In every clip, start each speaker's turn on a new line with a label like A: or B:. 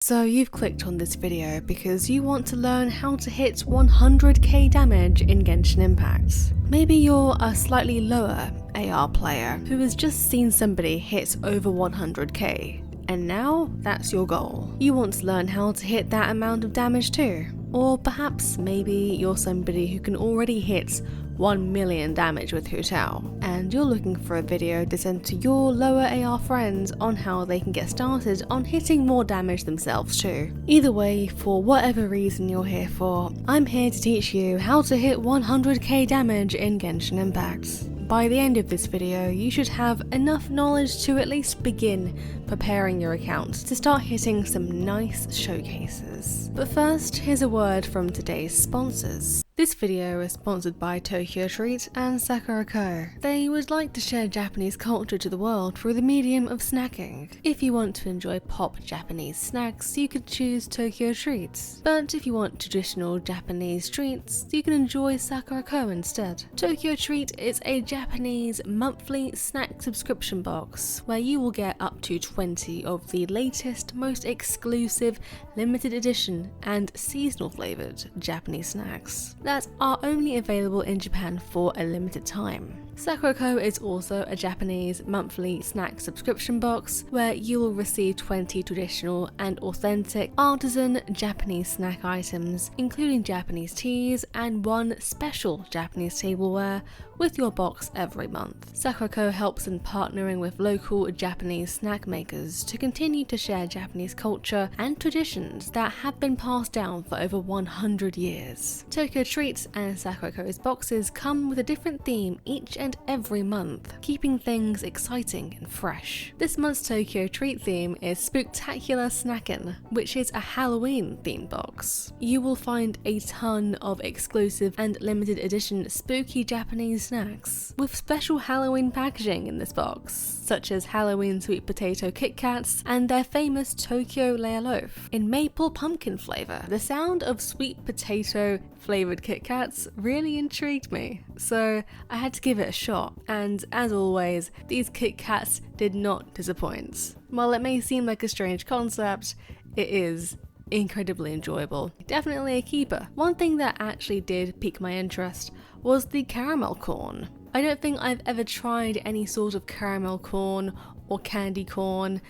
A: So you've clicked on this video because you want to learn how to hit 100k damage in Genshin Impact. Maybe you're a slightly lower AR player who has just seen somebody hit over 100k, and now that's your goal. You want to learn how to hit that amount of damage too. Or perhaps maybe you're somebody who can already hit 1 million damage with Hu Tao, and you're looking for a video to send to your lower AR friends on how they can get started on hitting more damage themselves too. Either way, for whatever reason you're here for, I'm here to teach you how to hit 100k damage in Genshin Impact. By the end of this video, you should have enough knowledge to at least begin preparing your account to start hitting some nice showcases. But first, here's a word from today's sponsors. This video is sponsored by Tokyo Treat and Sakura Co. They would like to share Japanese culture to the world through the medium of snacking. If you want to enjoy pop Japanese snacks, you could choose Tokyo Treats. But if you want traditional Japanese treats, you can enjoy Sakura Co instead. Tokyo Treat is a Japanese monthly snack subscription box where you will get up to 20 of the latest, most exclusive, limited edition and seasonal flavored Japanese snacks that are only available in Japan for a limited time. Sakura Co is also a Japanese monthly snack subscription box where you will receive 20 traditional and authentic artisan Japanese snack items, including Japanese teas and one special Japanese tableware with your box every month. Sakura Co helps in partnering with local Japanese snack makers to continue to share Japanese culture and traditions that have been passed down for over 100 years. Tokyo Treats and Sakura Co's boxes come with a different theme each and every month, keeping things exciting and fresh. This month's Tokyo Treat theme is Spooktacular Snackin', which is a Halloween themed box. You will find a ton of exclusive and limited edition spooky Japanese snacks with special Halloween packaging in this box, such as Halloween sweet potato Kit Kats and their famous Tokyo Layer Loaf in maple pumpkin flavor. The sound of sweet potato flavored Kit Kats really intrigued me, so I had to give it a shot, and as always, these Kit Kats did not disappoint. While it may seem like a strange concept, it is incredibly enjoyable. Definitely a keeper. One thing that actually did pique my interest was the caramel corn. I don't think I've ever tried any sort of caramel corn or candy corn.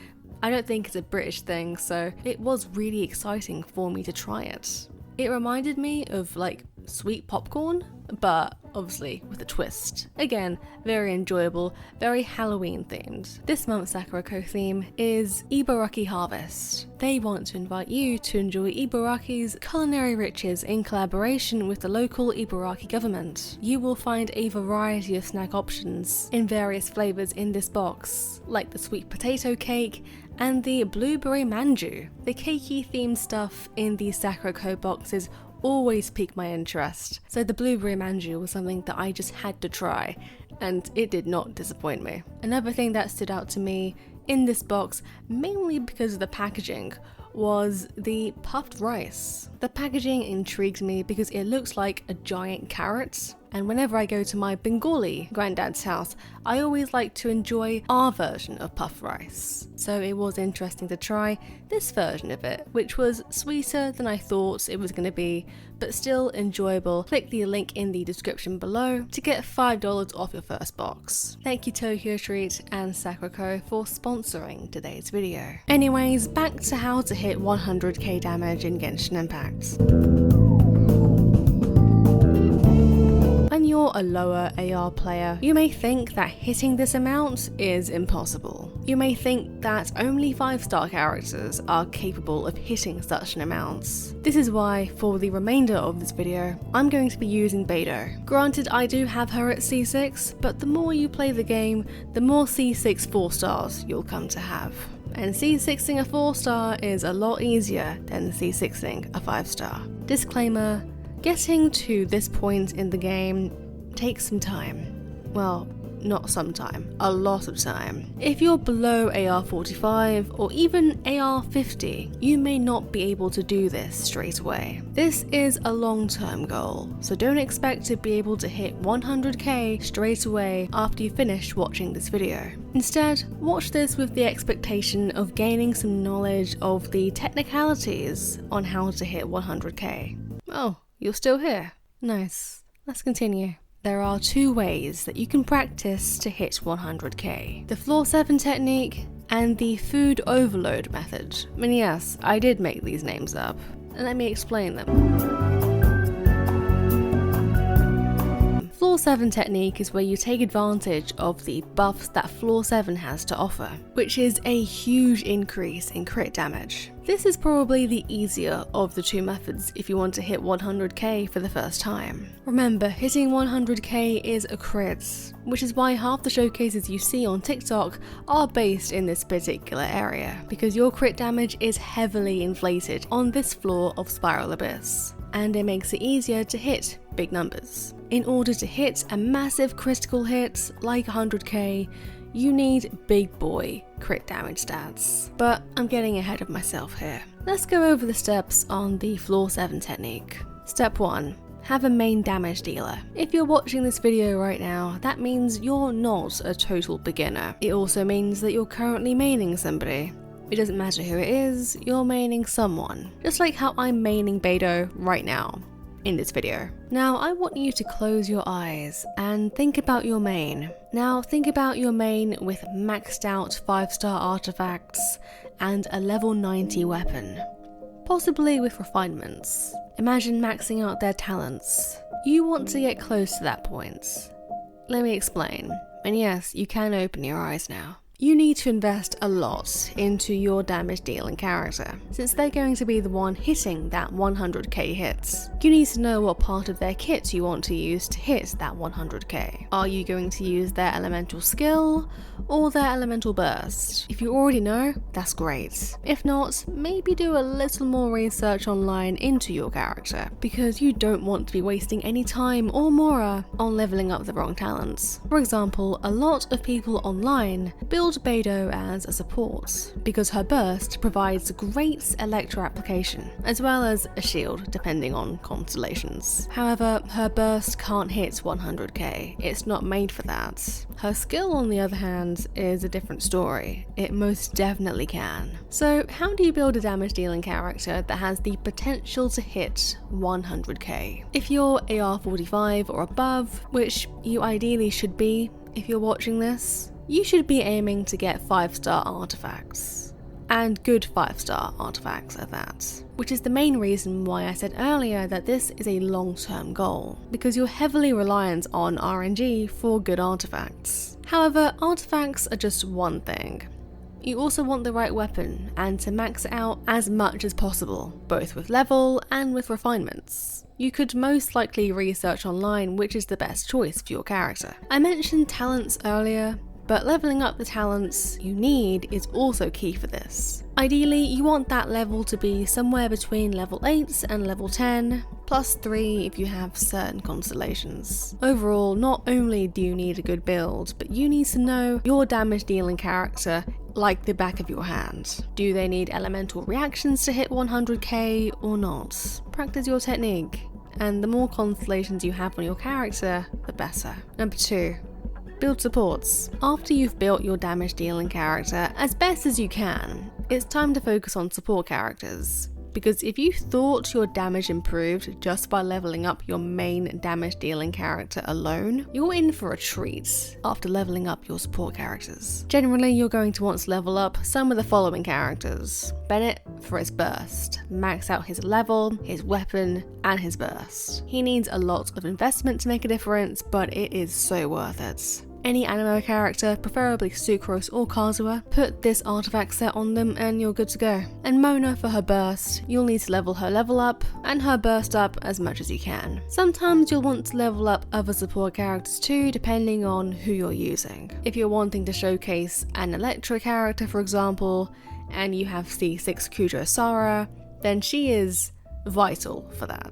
A: I don't think it's a British thing, so it was really exciting for me to try it. It reminded me of like sweet popcorn, but obviously with a twist. Again, very enjoyable, very Halloween themed. This month's Sakura Co theme is Ibaraki Harvest. They want to invite you to enjoy Ibaraki's culinary riches in collaboration with the local Ibaraki government. You will find a variety of snack options in various flavors in this box, like the sweet potato cake and the blueberry manju. The cakey themed stuff in these Sakura Co boxes always pique my interest, so the blueberry manju was something that I just had to try, and it did not disappoint me. Another thing that stood out to me in this box, mainly because of the packaging, was the puffed rice. The packaging intrigues me because it looks like a giant carrot, and whenever I go to my Bengali granddad's house, I always like to enjoy our version of puffed rice. So it was interesting to try this version of it, which was sweeter than I thought it was going to be, but still enjoyable. Click the link in the description below to get $5 off your first box. Thank you Tokyo Treat and Sakura Co for sponsoring today's video. Anyways, back to how to hit 100k damage in Genshin Impact. When you're a lower AR player, you may think that hitting this amount is impossible. You may think that only 5-star characters are capable of hitting such an amount. This is why, for the remainder of this video, I'm going to be using Beidou. Granted, I do have her at C6, but the more you play the game, the more C6 4-stars you'll come to have. And C6ing a 4-star is a lot easier than C6ing a 5-star. Disclaimer: getting to this point in the game takes some time. Well, not some time, a lot of time. If you're below AR 45 or even AR 50, you may not be able to do this straight away. This is a long-term goal, so don't expect to be able to hit 100k straight away after you finish watching this video. Instead, watch this with the expectation of gaining some knowledge of the technicalities on how to hit 100k. Oh, you're still here? Nice. Let's continue. There are two ways that you can practice to hit 100k. The floor 7 technique and the food overload method. And yes, I did make these names up. Let me explain them. Floor 7 technique is where you take advantage of the buffs that Floor 7 has to offer, which is a huge increase in crit damage. This is probably the easier of the two methods if you want to hit 100k for the first time. Remember, hitting 100k is a crit, which is why half the showcases you see on TikTok are based in this particular area, because your crit damage is heavily inflated on this floor of Spiral Abyss, and it makes it easier to hit big numbers. In order to hit a massive critical hit like 100k, you need big boy crit damage stats. But I'm getting ahead of myself here. Let's go over the steps on the floor 7 technique. Step 1. Have a main damage dealer. If you're watching this video right now, that means you're not a total beginner. It also means that you're currently maining somebody. It doesn't matter who it is, you're maining someone. Just like how I'm maining Beidou right now in this video. Now I want you to close your eyes and think about your main. Now think about your main with maxed out 5-star artifacts and a level 90 weapon, possibly with refinements. Imagine maxing out their talents. You want to get close to that point. Let me explain. And yes, you can open your eyes now. You need to invest a lot into your damage dealing character, since they're going to be the one hitting that 100k hits. You need to know what part of their kit you want to use to hit that 100k. Are you going to use their elemental skill or their elemental burst? If you already know, that's great. If not, maybe do a little more research online into your character, because you don't want to be wasting any time or mora on leveling up the wrong talents. For example, a lot of people online build Beidou as a support, because her burst provides great electro application, as well as a shield depending on constellations. However, her burst can't hit 100k, it's not made for that. Her skill, on the other hand, is a different story. It most definitely can. So how do you build a damage dealing character that has the potential to hit 100k? If you're AR 45 or above, which you ideally should be if you're watching this, you should be aiming to get 5-star artifacts, and good 5-star artifacts at that, which is the main reason why I said earlier that this is a long-term goal, because you're heavily reliant on RNG for good artifacts. However, artifacts are just one thing. You also want the right weapon, and to max it out as much as possible, both with level and with refinements. You could most likely research online which is the best choice for your character. I mentioned talents earlier, but leveling up the talents you need is also key for this. Ideally, you want that level to be somewhere between level 8 and level 10, plus 3 if you have certain constellations. Overall, not only do you need a good build, but you need to know your damage dealing character like the back of your hand. Do they need elemental reactions to hit 100k or not? Practice your technique, and the more constellations you have on your character, the better. Number 2. Build supports. After you've built your damage dealing character as best as you can, it's time to focus on support characters. Because if you thought your damage improved just by leveling up your main damage dealing character alone, you're in for a treat after leveling up your support characters. Generally, you're going to want to level up some of the following characters. Bennett for his burst. Max out his level, his weapon, and his burst. He needs a lot of investment to make a difference, but it is so worth it. Any animo character, preferably Sucrose or Kazuha, put this artifact set on them and you're good to go. And Mona for her burst, you'll need to level her level up and her burst up as much as you can. Sometimes you'll want to level up other support characters too, depending on who you're using. If you're wanting to showcase an Electro character, for example, and you have C6 Kujo Sara, then she is vital for that.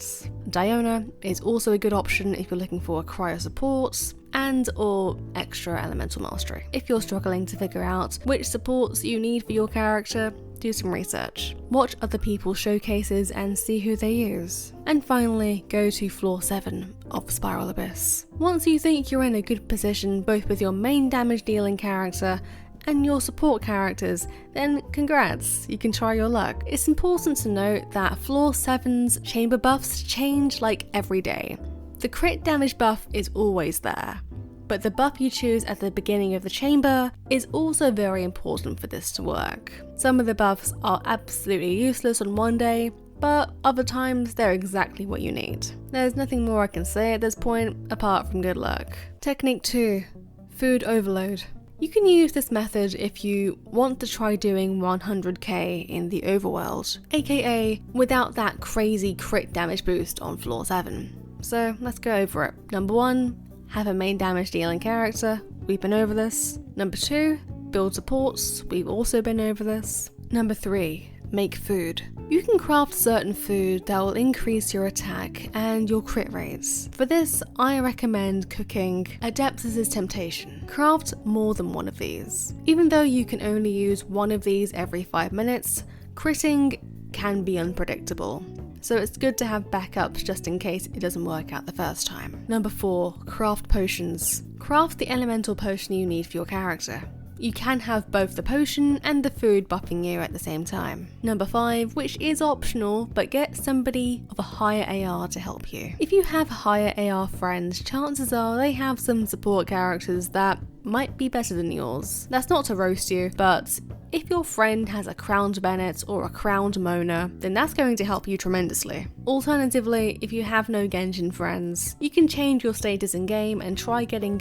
A: Diona is also a good option if you're looking for cryo support, and or extra elemental mastery. If you're struggling to figure out which supports you need for your character, do some research. Watch other people's showcases and see who they use. And finally, go to floor 7 of Spiral Abyss. Once you think you're in a good position both with your main damage dealing character and your support characters, then congrats, you can try your luck. It's important to note that floor 7's chamber buffs change like every day. The crit damage buff is always there, but the buff you choose at the beginning of the chamber is also very important for this to work. Some of the buffs are absolutely useless on one day, but other times they're exactly what you need. There's nothing more I can say at this point apart from good luck. Technique 2, food overload. You can use this method if you want to try doing 100k in the Overworld, aka without that crazy crit damage boost on floor 7. So let's go over it. Number 1, have a main damage dealing character, we've been over this. Number 2, build supports, we've also been over this. Number 3, make food. You can craft certain food that will increase your attack and your crit rates. For this, I recommend cooking Adeptus' Temptation. Craft more than one of these. Even though you can only use one of these every 5 minutes, critting can be unpredictable. So it's good to have backups just in case it doesn't work out the first time. Number 4, craft potions. Craft the elemental potion you need for your character. You can have both the potion and the food buffing you at the same time. Number 5, which is optional, but get somebody of a higher AR to help you. If you have higher AR friends, chances are they have some support characters that might be better than yours. That's not to roast you, but if your friend has a crowned Bennett or a crowned Mona, then that's going to help you tremendously. Alternatively, if you have no Genshin friends, you can change your status in game and try getting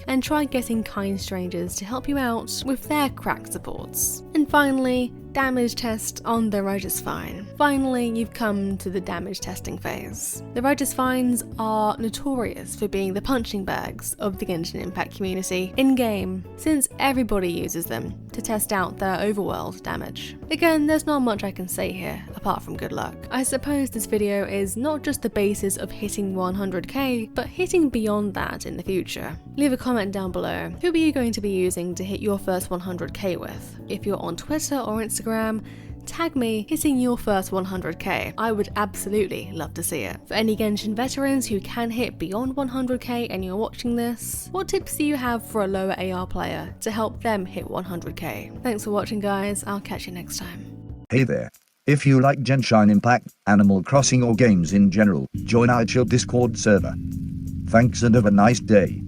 A: kind strangers to help you out with their crack supports. And finally, damage test on the Righteous Fine. Finally, you've come to the damage testing phase. The Righteous Fines are notorious for being the punching bags of the Genshin Impact community in-game, since everybody uses them to test out their overworld damage. Again, there's not much I can say here, apart from good luck. I suppose this video is not just the basis of hitting 100k, but hitting beyond that in the future. Leave a comment down below. Who are you going to be using to hit your first 100k with? If you're on Twitter or Instagram, tag me hitting your first 100k. I would absolutely love to see it. For any Genshin veterans who can hit beyond 100k and you're watching this, what tips do you have for a lower AR player to help them hit 100k? Thanks for watching, guys. I'll catch you next time.
B: Hey there. If you like Genshin Impact, Animal Crossing or games in general, join our chill Discord server. Thanks and have a nice day.